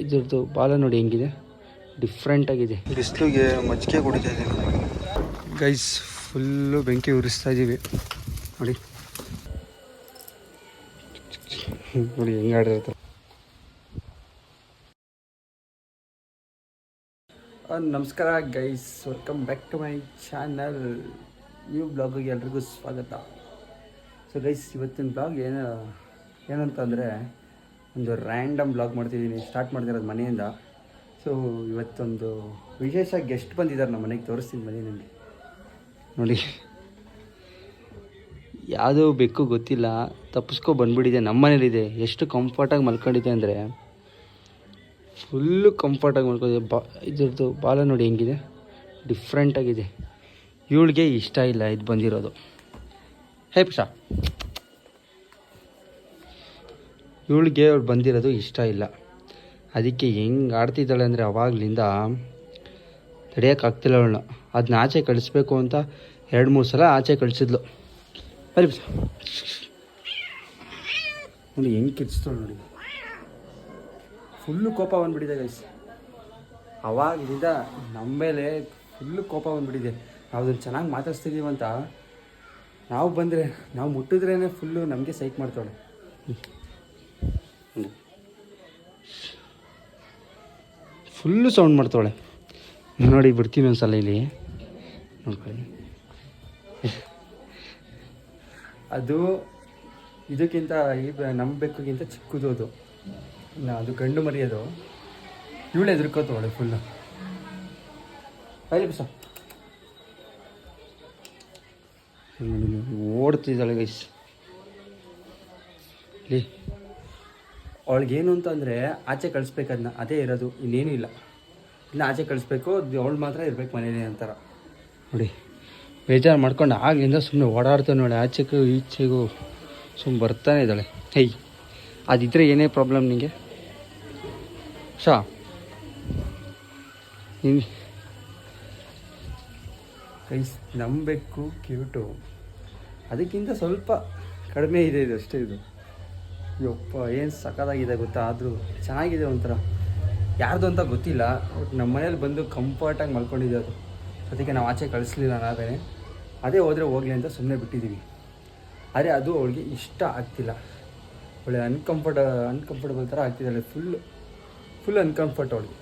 ಇದ್ರದ್ದು ಬಾಲ ನೋಡಿ ಹೆಂಗಿದೆ, ಡಿಫ್ರೆಂಟ್ ಆಗಿದೆ. ಬಿಸಿಲಿಗೆ ಮಜ್ಜಿಗೆ ಕುಡಿತಾ ಇದ್ದೀನಿ ಗೈಸ್. ಫುಲ್ಲು ಬೆಂಕಿ ಉರಿಸ್ತಾ ಇದ್ದೀವಿ ನೋಡಿ. ನೋಡಿ ಹೆಂಗೆ ಆಡಿರ್ತಾರೆ. ನಮಸ್ಕಾರ guys, welcome back to my channel. New ಬ್ಲಾಗಿಗೆ ಎಲ್ರಿಗೂ ಸ್ವಾಗತ. ಸೊ ಗೈಸ್, ಇವತ್ತಿನ ಬ್ಲಾಗ್ ಏನಂತಂದರೆ ಒಂದು ರ್ಯಾಂಡಮ್ ಬ್ಲಾಗ್ ಮಾಡ್ತಿದ್ದೀನಿ. ಸ್ಟಾರ್ಟ್ ಮಾಡ್ತಿರೋದು ಮನೆಯಿಂದ. ಸೊ ಇವತ್ತೊಂದು ವಿಶೇಷ ಗೆಸ್ಟ್ ಬಂದಿದ್ದಾರೆ ನಮ್ಮ ಮನೆಗೆ, ತೋರಿಸ್ತೀನಿ ಬನ್ನಿ ನಿಮಗೆ. ನೋಡಿ, ಯಾವುದೋ ಬೆಕ್ಕು ಗೊತ್ತಿಲ್ಲ, ತಪ್ಪಿಸ್ಕೊ ಬಂದ್ಬಿಟ್ಟಿದೆ. ನಮ್ಮ ಮನೇಲಿದೆ. ಎಷ್ಟು ಕಂಫರ್ಟಾಗಿ ಮಲ್ಕೊಂಡಿದೆ ಅಂದರೆ ಫುಲ್ಲು ಕಂಫರ್ಟಾಗಿ ಮಲ್ಕೊಂಡಿದೆ. ಇದ್ರದ್ದು ಬಾಲ ನೋಡಿ ಹೆಂಗಿದೆ, ಡಿಫ್ರೆಂಟಾಗಿದೆ. ಇವಳಿಗೆ ಇಷ್ಟ ಇಲ್ಲ ಇದು ಬಂದಿರೋದು. ಹೇ ಪಿಶಾ, ಇವಳಿಗೆ ಅವಳು ಬಂದಿರೋದು ಇಷ್ಟ ಇಲ್ಲ. ಅದಕ್ಕೆ ಹೆಂಗೆ ಆಡ್ತಿದ್ದಾಳೆ ಅಂದರೆ ಅವಾಗಲಿಂದ ತಡೆಯೋಕ್ಕಾಗ್ತಿಲ್ಲ ಅವಳನ್ನ. ಅದನ್ನ ಆಚೆ ಕಳಿಸ್ಬೇಕು ಅಂತ 2-3 ಸಲ ಆಚೆ ಕಳಿಸಿದ್ಲು. ಬರೀ ಪಿಶಾ ನೋಡಿ ಹೆಂಗೆ ಕಿರ್ಚ್ತಾಳೆ ನೋಡಿ. ಫುಲ್ಲು ಕೋಪ ಬಂದುಬಿಟ್ಟಿದೆ ಗೈಸ್. ಅವಾಗಲಿಂದ ನಮ್ಮ ಮೇಲೆ ಫುಲ್ಲು ಕೋಪ ಬಂದುಬಿಟ್ಟಿದೆ. ನಾವು ಅದನ್ನು ಚೆನ್ನಾಗಿ ಮಾತಾಡ್ಸ್ತಿದ್ದೀವಂತ ನಾವು ಬಂದರೆ, ನಾವು ಮುಟ್ಟಿದ್ರೇ ಫುಲ್ಲು ನಮಗೆ ಸೈಕ್ ಮಾಡ್ತಾಳೆ. ಫುಲ್ಲು ಸೌಂಡ್ ಮಾಡ್ತಾಳೆ ನೋಡಿ. ಬಿಡ್ತೀನಿ ಒಂದ್ಸಲ ಇಲ್ಲಿ ನೋಡ್ಕೊಳ್ಳಿ. ಅದು ಇದಕ್ಕಿಂತ ನಮ್ಮ ಬೆಕ್ಕಿಗಿಂತ ಚಿಕ್ಕದು ಅದು. ಅದು ಗಂಡು ಮರಿಯೋದು. ಇವಳು ಎದುರ್ಕೋತಾಳೆ ಫುಲ್ಲು. ಬೈಲಿ ಬಿಸ ಓಡ್ತಿದ್ದಾಳೆ ಗೈಸ್. ಇಲ್ಲಿ ಅವಳಿಗೇನು ಅಂತಂದರೆ ಆಚೆ ಕಳಿಸ್ಬೇಕು, ಅದನ್ನ ಅದೇ ಇರೋದು, ಇನ್ನೇನು ಇಲ್ಲ. ಇನ್ನು ಆಚೆ ಕಳಿಸ್ಬೇಕು, ಅವಳು ಮಾತ್ರ ಇರ್ಬೇಕು ಮನೇಲಿ ಅಂತಾರ ನೋಡಿ. ಬೇಜಾರು ಮಾಡ್ಕೊಂಡು ಆಗ್ಲಿಂದ ಸುಮ್ಮನೆ ಓಡಾಡ್ತಾನೆ ನೋಡಿ, ಆಚೆಗೂ ಈಚೆಗೂ ಸುಮ್ಮನೆ ಬರ್ತಾನೆ ಇದ್ದಾಳೆ. ಹೈ, ಅದಿದ್ದರೆ ಏನೇ ಪ್ರಾಬ್ಲಮ್ ನಿಮಗೆ ಶಾ? ಗೈಸ್, ನಂಬಬೇಕು ಕ್ಯೂಟು, ಅದಕ್ಕಿಂತ ಸ್ವಲ್ಪ ಕಡಿಮೆ ಇದೆ ಇದು, ಅಷ್ಟೇ. ಇದು ಯಪ್ಪ ಏನು ಸಖತ್ತಾಗಿದೆ ಗೊತ್ತಾ. ಆದರೂ ಚೆನ್ನಾಗಿದೆ ಒಂಥರ. ಯಾರ್ದು ಅಂತ ಗೊತ್ತಿಲ್ಲ, ಬಟ್ ನಮ್ಮ ಮನೇಲಿ ಬಂದು ಕಂಫರ್ಟಾಗಿ ಮಲ್ಕೊಂಡಿದ್ದೆ ಅದು. ಅದಕ್ಕೆ ನಾವು ಆಚೆ ಕಳಿಸ್ಲಿಲ್ಲ. ನಾವೇ ಅದೇ ಹೋದರೆ ಹೋಗಲಿ ಅಂತ ಸುಮ್ಮನೆ ಬಿಟ್ಟಿದ್ದೀವಿ. ಆದರೆ ಅದು ಅವಳಿಗೆ ಇಷ್ಟ ಆಗ್ತಿಲ್ಲ. ಒಳ್ಳೆ ಅನ್ಕಂಫರ್ಟಬಲ್ ಥರ ಆಗ್ತಿದ್ದಾಳೆ. ಫುಲ್ ಅನ್ಕಂಫರ್ಟ್ ಅವಳಿಗೆ.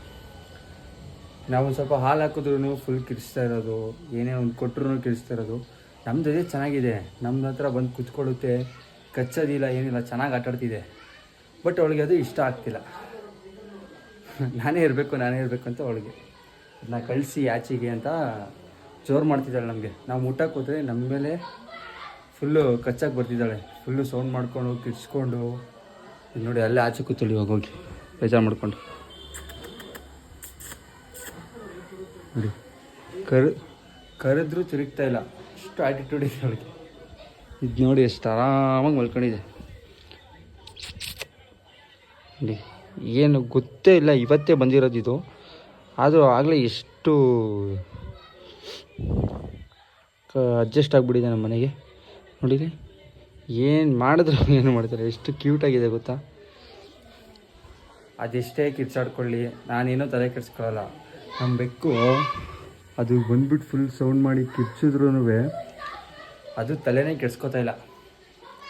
ನಾವೊಂದು ಸ್ವಲ್ಪ ಹಾಲು ಹಾಕಿದ್ರೂ ಫುಲ್ ಕಿರಿಸ್ತಾ ಇರೋದು, ಏನೇ ಒಂದು ಕೊಟ್ಟರು ಕಿರಿಸ್ತಾ ಇರೋದು. ನಮ್ಮದು ಅದೇ ಚೆನ್ನಾಗಿದೆ, ನಮ್ಮ ಹತ್ರ ಬಂದು ಕುತ್ಕೊಳ್ಳುತ್ತೆ, ಕಚ್ಚೋದಿಲ್ಲ, ಏನಿಲ್ಲ, ಚೆನ್ನಾಗಿ ಆಟಾಡ್ತಿದೆ. ಬಟ್ ಅವಳಿಗೆ ಅದು ಇಷ್ಟ ಆಗ್ತಿಲ್ಲ. ನಾನೇ ಇರಬೇಕು ಅಂತ ಅವಳಿಗೆ ಅದನ್ನ ಕಳಿಸಿ ಆಚೆಗೆ ಅಂತ ಜೋರು ಮಾಡ್ತಿದ್ದಾಳೆ ನಮಗೆ. ನಾವು ಮುಟ್ಟಕ್ಕೆ ಹೋದರೆ ನಮ್ಮ ಮೇಲೆ ಫುಲ್ಲು ಕಚ್ಚಕ್ಕೆ ಬರ್ತಿದ್ದಾಳೆ. ಫುಲ್ಲು ಸೌಂಡ್ ಮಾಡ್ಕೊಂಡು ಕಿರ್ಚ್ಕೊಂಡು ನೋಡಿ. ಅಲ್ಲೇ ಆಚೆ ಕೂತಳಿ ಹೋಗಿ ಬೇಜಾರು ಮಾಡ್ಕೊಂಡು ನೋಡಿ. ಕರೆದ್ರೂ ತಿರುಗ್ತಾ ಇಲ್ಲ, ಅಷ್ಟು ಆ್ಯಟಿಟ್ಯೂಡ್ ಇದೆ ಅವಳಿಗೆ. ಇದು ನೋಡಿ ಎಷ್ಟು ಆರಾಮಾಗಿ ಮಲ್ಕೊಂಡಿದೆ ನೋಡಿ. ಏನು ಗೊತ್ತೇ ಇಲ್ಲ, ಇವತ್ತೇ ಬಂದಿರೋದು ಇದು. ಆದರೂ ಆಗಲೇ ಎಷ್ಟು ಅಡ್ಜಸ್ಟ್ ಆಗಿಬಿಟ್ಟಿದೆ ನಮ್ಮ ಮನೆಗೆ ನೋಡಿರಿ. ಏನು ಮಾಡಿದ್ರು ಏನು ಮಾಡ್ತಾರೆ, ಎಷ್ಟು ಕ್ಯೂಟಾಗಿದೆ ಗೊತ್ತಾ. ಅದೆಷ್ಟೇ ಕಿರ್ಚಾಡ್ಕೊಳ್ಳಿ, ನಾನೇನೋ ತಲೆ ಕೆಡಿಸ್ಕೊಳ್ಳಲ್ಲ. ನಮ್ಮ ಬೆಕ್ಕು ಅದು ಬಂದ್ಬಿಟ್ಟು ಫುಲ್ ಸೌಂಡ್ ಮಾಡಿ ಕಿರ್ಚಿದ್ರೂ ಅದು ತಲೆನೇ ಕೆಡ್ಸ್ಕೊತಾ ಇಲ್ಲ,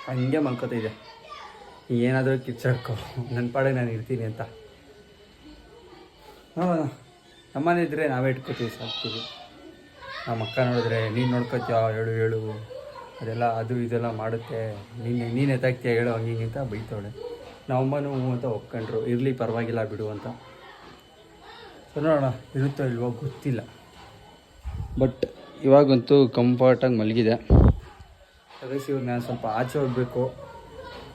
ಹಂಗೆ ಮಲ್ಕೋತಾ ಇದೆ. ಏನಾದರೂ ಕಿರ್ಚಾಡ್ಕೊ, ನನ್ನ ಪಾಡಿಗೆ ನಾನು ಇರ್ತೀನಿ ಅಂತ. ನಮ್ಮನೆ ಇದ್ದರೆ ನಾವೇ ಇಟ್ಕೋತೀವಿ, ಸಾಕ್ತೀವಿ. ನಮ್ಮ ಅಕ್ಕ ನೋಡಿದ್ರೆ ನೀನು ನೋಡ್ಕೋತೀಯ, ಹೇಳು ಅದೆಲ್ಲ ಅದು ಇದೆಲ್ಲ ಮಾಡುತ್ತೆ, ನೀನು ಎತ್ತಾಗ್ತೀಯ ಹೇಳು, ಹಂಗೆ ಅಂತ ಬೈತವಳೆ. ನಮ್ಮಮ್ಮನೂ ಅಂತ ಒಪ್ಕೊಂಡ್ರು, ಇರಲಿ ಪರವಾಗಿಲ್ಲ ಬಿಡು ಅಂತ. ಸೊ ನೋಡೋಣ ಇರುತ್ತೋ ಇಲ್ವೋ ಗೊತ್ತಿಲ್ಲ. ಬಟ್ ಇವಾಗಂತೂ ಕಂಫರ್ಟಾಗಿ ಮಲಗಿದೆ. ಅದಕ್ಕೆ ಇವಾಗ ನಾನು ಸ್ವಲ್ಪ ಆಚೆ ಹೋಗಬೇಕು,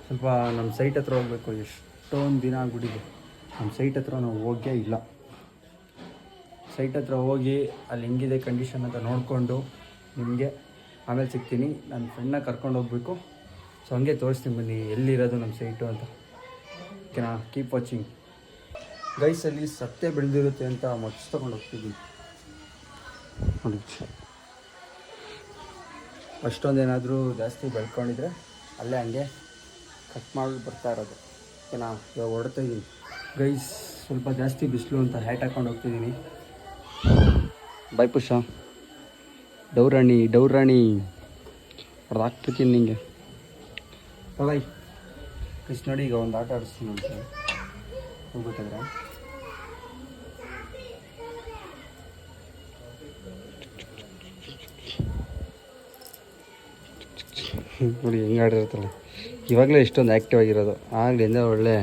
ಸ್ವಲ್ಪ ನಮ್ಮ ಸೈಟ್ ಹತ್ರ ಹೋಗಬೇಕು. ಎಷ್ಟೊಂದು ದಿನ ಆಗ್ಬಿಟ್ಟಿದೆ ನಮ್ಮ ಸೈಟ್ ಹತ್ರ ನಾವು ಹೋಗೇ ಇಲ್ಲ. ಸೈಟ್ ಹತ್ರ ಹೋಗಿ ಅಲ್ಲಿ ಹೆಂಗಿದೆ ಕಂಡೀಷನ್ ಅಂತ ನೋಡಿಕೊಂಡು ನಿಮಗೆ ಆಮೇಲೆ ಸಿಗ್ತೀನಿ. ನನ್ನ ಫ್ರೆಂಡ್ನ ಕರ್ಕೊಂಡು ಹೋಗಬೇಕು. ಸೊ ಹಂಗೆ ತೋರಿಸ್ತೀನಿ ಬನ್ನಿ ಎಲ್ಲಿರೋದು ನಮ್ಮ ಸೈಟು ಅಂತ. ಓಕೆನಾ? ಕೀಪ್ ವಾಚಿಂಗ್ ಗೈಸಲ್ಲಿ ಸತ್ತೆ ಬೆಳೆದಿರುತ್ತೆ ಅಂತ ಮಚ್ಚು ತೊಗೊಂಡು ಹೋಗ್ತಿದ್ದೀನಿ ನೋಡಿ. ಅಷ್ಟೊಂದೇನಾದರೂ ಜಾಸ್ತಿ ಬೆಳ್ಕೊಂಡಿದ್ರೆ ಅಲ್ಲೇ ಹಂಗೆ ಕಟ್ ಮಾಡಿ ಬರ್ತಾ ಇರೋದು. ಓಕೆನಾ? ಇವಾಗ ಹೊಡ್ತಾ ಇದ್ದೀನಿ. ಗೈಸ್ ಸ್ವಲ್ಪ ಜಾಸ್ತಿ ಬಿಸಿಲು ಅಂತ ಹ್ಯಾಟ್ ಹಾಕೊಂಡು ಹೋಗ್ತಿದ್ದೀನಿ. ಬಾಯ್ ಪುಷ, ಡೌರಾಣಿ ಹೊಡೆದು ಹಾಕ್ಬಿಡ್ತೀನಿ ನಿಂಗೆ. Bye guys. ನೋಡಿ ಈಗ ಒಂದು ಆಟ ಆಡಿಸ್ತೀನಿ ಅಂತ ಹೋಗ್ಬೇಕಾದ್ರೆ. ನೋಡಿ ಹೆಂಗೆ ಆಡಿರುತ್ತಲ್ಲ, ಇವಾಗಲೇ ಇಷ್ಟೊಂದು ಆ್ಯಕ್ಟಿವ್ ಆಗಿರೋದು. ಆಗಲಿಂದ ಒಳ್ಳೆ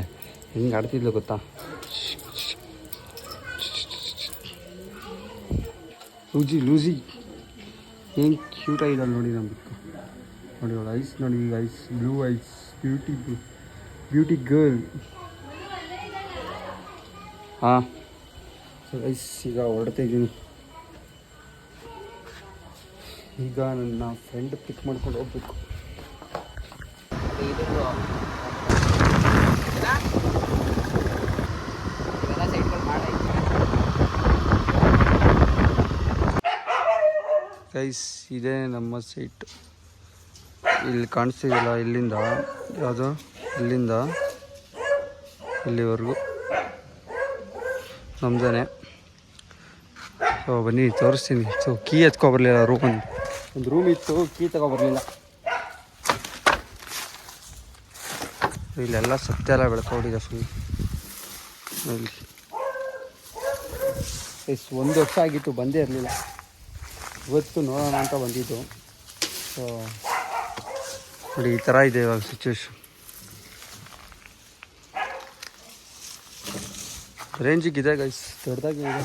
ಹೆಂಗೆ ಆಡ್ತಿದ್ಲು ಗೊತ್ತಾ. ಲೂಸಿ ಹೆಂಗೆ ಕ್ಯೂಟ್ ಆಗಿದ್ದಾಳೆ ನೋಡಿ. ನಮ್ಗೆ ನೋಡಿ ಅವಳು ಐಸ್ ನೋಡಿ, ಈಗ ice blue eyes, beauty girl. ಹಾಂ ಸೊ ಐಸ್ ಈಗ ಹೊರಡ್ತಾ ಇದ್ದೀನಿ. ಈಗ ನನ್ನ ಫ್ರೆಂಡ್ ಪಿಕ್ ಮಾಡ್ಕೊಂಡು ಹೋಗ್ಬೇಕು. ಗೈಸ್ ಇದೇ ನಮ್ಮ ಸೈಟ್. ಇಲ್ಲಿ ಕಾಣಿಸ್ತಿದೆಯಲ್ಲ, ಇಲ್ಲಿಂದ ಯಾವುದು, ಇಲ್ಲಿಂದ ಇಲ್ಲಿವರೆಗೂ ನಮ್ದೇ. ಸೊ ಬನ್ನಿ ತೋರಿಸ್ತೀನಿ. ಸೊ ಕೀ ಎತ್ಕೊಬರ್ಲಿಲ್ಲ, ಒಂದು ರೂಮ್ ಇತ್ತು, ಕೀ ತಗೊಬರ್ಲಿಲ್ಲ. ಇಲ್ಲೆಲ್ಲ ಸತ್ಯ ಎಲ್ಲ ಬೆಳ್ಕೊಂಡಿದೆ ಫುಲ್. ಇಲ್ಲಿ 1 ವರ್ಷ ಆಗಿತ್ತು, ಬಂದೇ ಇರಲಿಲ್ಲ. ಇವತ್ತು ನೋಡೋಣ ಅಂತ ಬಂದಿದ್ದು. ಸೊ ನೋಡಿ ಈ ಥರ ಇದೆ ಇವಾಗ ಸಿಚುವೇಶನ್. ರೇಂಜಿಗಿದೆ ಗೈಸ್, ದೊಡ್ಡದಾಗಿ ಇದೆ.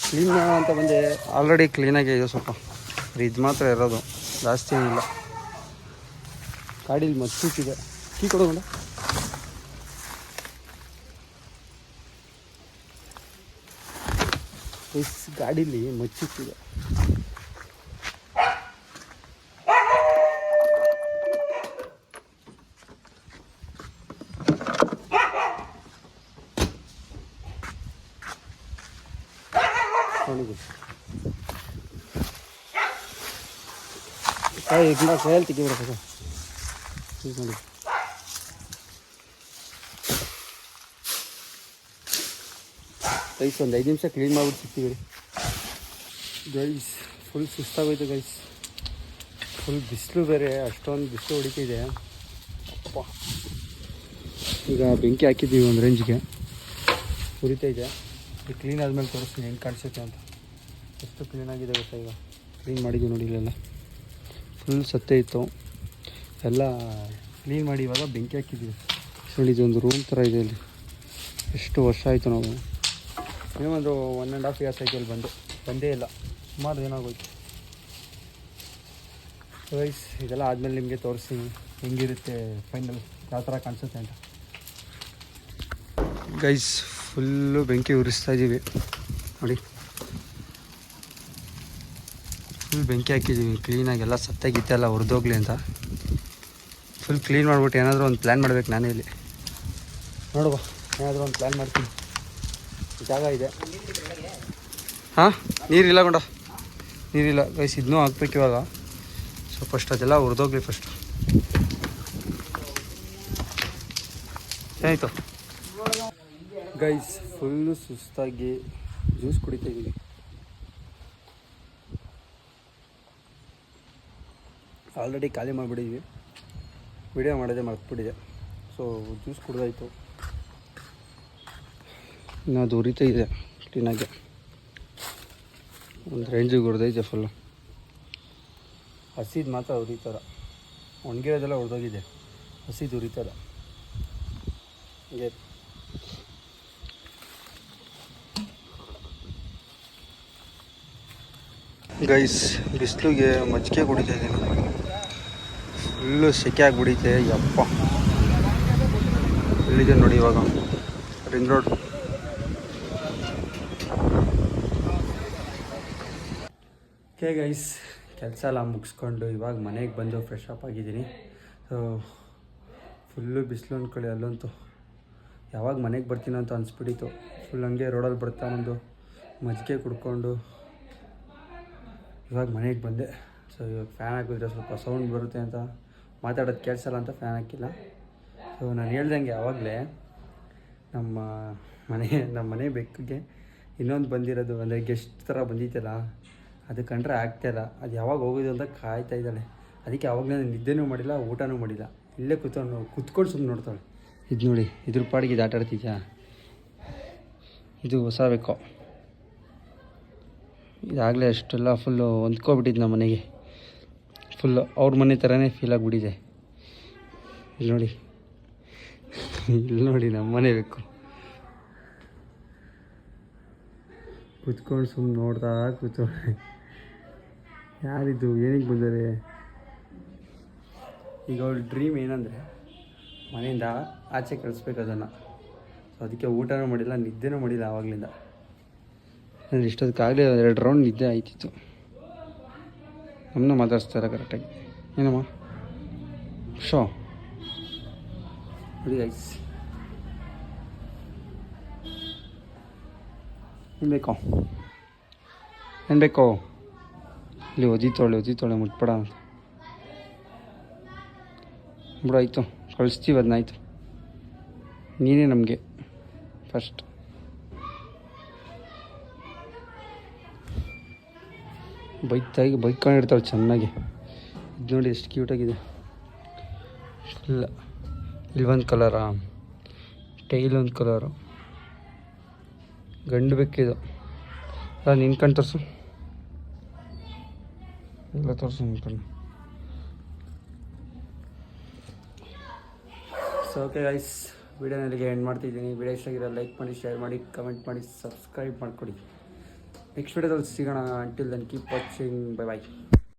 ಕ್ಲೀನ್ ಮಾಡೋಣ ಅಂತ ಬಂದೆ, ಆಲ್ರೆಡಿ ಕ್ಲೀನಾಗೇ ಇದೆ ಸ್ವಲ್ಪ. ಇದು ಮಾತ್ರ ಇರೋದು, ಜಾಸ್ತಿ ಏನಿಲ್ಲ. ಗಾಡೀಲಿ ಮಚ್ಚಿಟ್ಟಿದೆ. ಕೀ ಕೊಡೋಣ. ಗಾಡೀಲಿ ಮಚ್ಚಿಟ್ಟಿದೆ. ಕೈಯಲ್ಲಿ ತೆಗಿಬಿಡಬೇಕು ನೋಡಿ. ಗೈಸ್ ಒಂದು 5 ನಿಮಿಷ ಕ್ಲೀನ್ ಮಾಡ್ಬಿಟ್ಟು ಸಿಗ್ತೀವಿ ಗೈಸ್. ಫುಲ್ ಸುಸ್ತಾಗೋಯ್ತು ಗೈಸ್. ಫುಲ್ ಬಿಸಿಲು ಬೇರೆ, ಅಷ್ಟೊಂದು ಬಿಸಿಲು ಹೊಡಿತಿದೆ. ಅಪ್ಪ ಈಗ ಬೆಂಕಿ ಹಾಕಿದ್ದೀವಿ ಒಂದು ರೇಂಜ್ಗೆ, ಉರಿತೈತೆ. ಈಗ ಕ್ಲೀನ್ ಆದಮೇಲೆ ತೋರಿಸ್ತೀನಿ ಹೆಂಗೆ ಕಾಣಿಸುತ್ತೆ ಅಂತ. ಎಷ್ಟು ಕ್ಲೀನಾಗಿದೆ ಗೊತ್ತಾ. ಈಗ ಕ್ಲೀನ್ ಮಾಡಿದ್ದೀವಿ ನೋಡಿ. ಇಲ್ಲೆಲ್ಲ ಫುಲ್ ಸತ್ತೆ ಇತ್ತು, ಎಲ್ಲ ಕ್ಲೀನ್ ಮಾಡಿ ಇವಾಗ ಬೆಂಕಿ ಹಾಕಿದ್ದೀವಿ ನೋಡಿ. ಇದೊಂದು ರೂಮ್ ಥರ ಇದೆ ಇಲ್ಲಿ. ಎಷ್ಟು ವರ್ಷ ಆಯಿತು ನಾವು, ಇನ್ನೊಂದು 1.5 years ಆಯಿತು ಇಲ್ಲಿ ಬಂದೇ ಇಲ್ಲ. ಸುಮಾರು ದಿನ ಆಗೋಯ್ತು ಗೈಸ್. ಇದೆಲ್ಲ ಆದಮೇಲೆ ನಿಮಗೆ ತೋರಿಸ್ತೀನಿ ಹೆಂಗಿರುತ್ತೆ ಫೈನಲ್, ಯಾವ ಥರ ಕಾಣಿಸುತ್ತೆ ಅಂತ. ಗೈಸ್ ಫುಲ್ಲು ಬೆಂಕಿ ಉರಿಸ್ತಾ ಇದ್ದೀವಿ ನೋಡಿ. ಫುಲ್ ಬೆಂಕಿ ಹಾಕಿದ್ದೀವಿ ಕ್ಲೀನಾಗಿ, ಎಲ್ಲ ಸತ್ತಾಗಿತ್ತೆಲ್ಲ ಹುರಿದೋಗ್ಲಿ ಅಂತ. ಫುಲ್ ಕ್ಲೀನ್ ಮಾಡಿಬಿಟ್ಟು ಏನಾದರೂ ಒಂದು ಪ್ಲ್ಯಾನ್ ಮಾಡ್ಬೇಕು ನಾನೇ ಇಲ್ಲಿ. ನೋಡುವ, ಏನಾದರೂ ಒಂದು ಪ್ಲ್ಯಾನ್ ಮಾಡ್ತೀನಿ. ಜಾಗ ಇದೆ. ಹಾಂ ನೀರಿಲ್ಲ ಗೊಂಡ, ನೀರಿಲ್ಲ ಗೈಸ್. ಇದನ್ನೂ ಹಾಕ್ಬೇಕು ಇವಾಗ. ಸೊ ಫಸ್ಟ್ ಅದೆಲ್ಲ ಹುರಿದೋಗ್ಲಿ ಫಸ್ಟ್. ಏನಾಯಿತು ಗೈಸ್, ಫುಲ್ಲು ಸುಸ್ತಾಗಿ ಜ್ಯೂಸ್ ಕುಡಿತಾ ಇದ್ದೀವಿ. ಆಲ್ರೆಡಿ ಖಾಲಿ ಮಾಡಿಬಿಟ್ಟಿದ್ವಿ, ವಿಡಿಯೋ ಮಾಡೋದೇ ಮರ್ತ್ಬಿಟ್ಟಿದೆ. So juice ಕುಡ್ದಾಯಿತು. ಇನ್ನು ಅದು ಉರಿತಾ ಇದೆ ಕ್ಲೀನಾಗಿ, ಒಂದು ರೇಂಜಿಗೆ ಹುರಿದೈತೆ ಫುಲ್ಲು. ಹಸಿದು ಮಾತ್ರ ಉರಿತಾರ, ಒಣಗಿರೋದೆಲ್ಲ ಹೊಡೆದೋಗಿದೆ. ಹಸಿದು ಉರಿತಾರ ಹಂಗೆ. ಗೈಸ್ ಬಿಸಿಲಿಗೆ ಮಜ್ಜಿಗೆ ಕುಡಿತಾ ಇದ್ದೀನಿ. ಫುಲ್ಲು ಸೆಕೆ ಆಗಿಬಿಡೈತೆ ಯಪ್ಪ. ಇಲ್ಲಿದೆ ನೋಡಿ ಇವಾಗ ರಿಂಗ್ ರೋಡ್. ಓಕೆ ಗೈಸ್, ಕೆಲಸ ಎಲ್ಲ ಮುಗಿಸ್ಕೊಂಡು ಇವಾಗ ಮನೆಗೆ ಬಂದು ಫ್ರೆಶ್ ಅಪ್ ಆಗಿದ್ದೀನಿ. ಸೊ ಫುಲ್ಲು ಬಿಸಿಲು ಅಂದ್ಕೊಳ್ಳಿ. ಅಲ್ಲಂತೂ ಯಾವಾಗ ಮನೆಗೆ ಬರ್ತೀನೋ ಅಂತ ಅನಿಸ್ಬಿಟ್ಟಿತ್ತು. ಫುಲ್ ಹಂಗೆ ರೋಡಲ್ಲಿ ಬರ್ತಾ ಒಂದು ಮಜ್ಜಿಗೆ ಕುಡ್ಕೊಂಡು ಇವಾಗ ಮನೆಗೆ ಬಂದೆ. ಸೊ ಇವಾಗ ಫ್ಯಾನ್ ಹಾಕಿದ್ರೆ ಸ್ವಲ್ಪ ಸೌಂಡ್ ಬರುತ್ತೆ ಅಂತ, ಮಾತಾಡೋದು ಕೇಳಿಸಲ್ಲ ಅಂತ ಫ್ಯಾನ್ ಹಾಕಿಲ್ಲ. ಸೊ ನಾನು ಹೇಳ್ದಂಗೆ ಆವಾಗಲೇ ನಮ್ಮ ಮನೆ ಬೆಕ್ಕಿಗೆ ಇನ್ನೊಂದು ಬಂದಿರೋದು ಅಂದರೆ ಗೆಸ್ಟ್ ಥರ ಬಂದಿತ್ತಲ್ಲ, ಅದು ಕಂಡ್ರೆ ಆಗ್ತಾಯಿಲ್ಲ. ಅದು ಯಾವಾಗ ಹೋಗೋದು ಅಂತ ಕಾಯ್ತಾ ಇದ್ದಾಳೆ. ಅದಕ್ಕೆ ಆವಾಗಲೇ ನಾನು ನಿದ್ದೆನೂ ಮಾಡಿಲ್ಲ, ಊಟನೂ ಮಾಡಿಲ್ಲ. ಇಲ್ಲೇ ಕುತ್ಕೊಂಡು ಸುಮ್ಮನೆ ನೋಡ್ತಾಳೆ. ಇದು ನೋಡಿ, ಇದ್ರ ಪಾಡಿಗೆ ಇದು ಆಟ ಆಡ್ತಿದ್ಯಾ. ಇದು ಹೊಸ ಬೇಕು. ಇದಾಗಲೇ ಅಷ್ಟೆಲ್ಲ ಫುಲ್ಲು ಹೊಂದ್ಕೊಬಿಟ್ಟಿದ್ದು ನಮ್ಮ ಮನೆಗೆ. ಫುಲ್ಲು ಅವ್ರ ಮನೆ ಥರನೇ ಫೀಲ್ ಆಗಿಬಿಟ್ಟಿದೆ. ಇಲ್ಲಿ ನೋಡಿ ನಮ್ಮ ಮನೆ ಬೇಕು. ಕುತ್ಕೊಂಡು ಸುಮ್ಮನೆ ನೋಡ್ತಾ ಕೂತ್ಕೊಳ್ಳಿ. ಯಾರಿದು, ಏನಕ್ಕೆ ಬಂದರೆ? ಈಗ ಅವ್ರ ಡ್ರೀಮ್ ಏನಂದರೆ ಮನೆಯಿಂದ ಆಚೆ ಕಳಿಸ್ಬೇಕು ಅದನ್ನು. ಸೊ ಅದಕ್ಕೆ ಊಟನೂ ಮಾಡಿಲ್ಲ, ನಿದ್ದೆನೂ ಮಾಡಿಲ್ಲ ಆವಾಗಲಿಂದ. ಅಂದರೆ ಇಷ್ಟೊತ್ತಿಗಾಗಲೇ 2 ರೌಂಡ್ ನಿದ್ದೆ ಆಯ್ತಿತ್ತು. ನಮ್ಮನ್ನ ಮಾತಾಡಿಸ್ತಾರೆ ಕರೆಕ್ಟಾಗಿ. ಏನಮ್ಮ ಶೋ ನೋಡಿ ಗೈಸ್, ಏನು ಬೇಕೋ ಇಲ್ಲಿ ಒದಿತೋಳೆ ಮುಟ್ಬೇಡ ಅಂತ ಬಿಡು. ಆಯಿತು, ಕಳಿಸ್ತೀವಿ, ಅದನ್ನಾಯ್ತು. ನೀನೇ ನಮಗೆ ಫಸ್ಟ್. ಬೈಕೊಂಡಿರ್ತಾಳೆ ಚೆನ್ನಾಗಿ. ಇದು ನೋಡಿ ಎಷ್ಟು ಕ್ಯೂಟಾಗಿದೆ. ಇಲ್ಲ ಇಲ್ಲೊಂದು ಕಲರಾ, ಟೈಲ್ ಒಂದು ಕಲರು, ಗಂಡು ಬೇಕಿದು. ಅಲ್ಲ ನಿನ್ಕಂಡು ತೋರಿಸು, ಎಲ್ಲ ತೋರಿಸು ನಿನ್ಕಂಡು. ಸೊ ಓಕೆ ಗೈಸ್, ವಿಡಿಯೋನಲ್ಲಿಗೆ ಎಂಡ್ ಮಾಡ್ತಿದ್ದೀನಿ. ವಿಡಿಯೋ ಇಷ್ಟ ಆಗಿರೋ ಲೈಕ್ ಮಾಡಿ, ಶೇರ್ ಮಾಡಿ, ಕಮೆಂಟ್ ಮಾಡಿ, ಸಬ್ಸ್ಕ್ರೈಬ್ ಮಾಡಿಕೊಡಿ. ನೆಕ್ಸ್ಟ್ ವಿಡಿಯೋದಲ್ಲಿ ಸಿಗೋಣ. Until then keep watching. Bye ಬಾಯ್.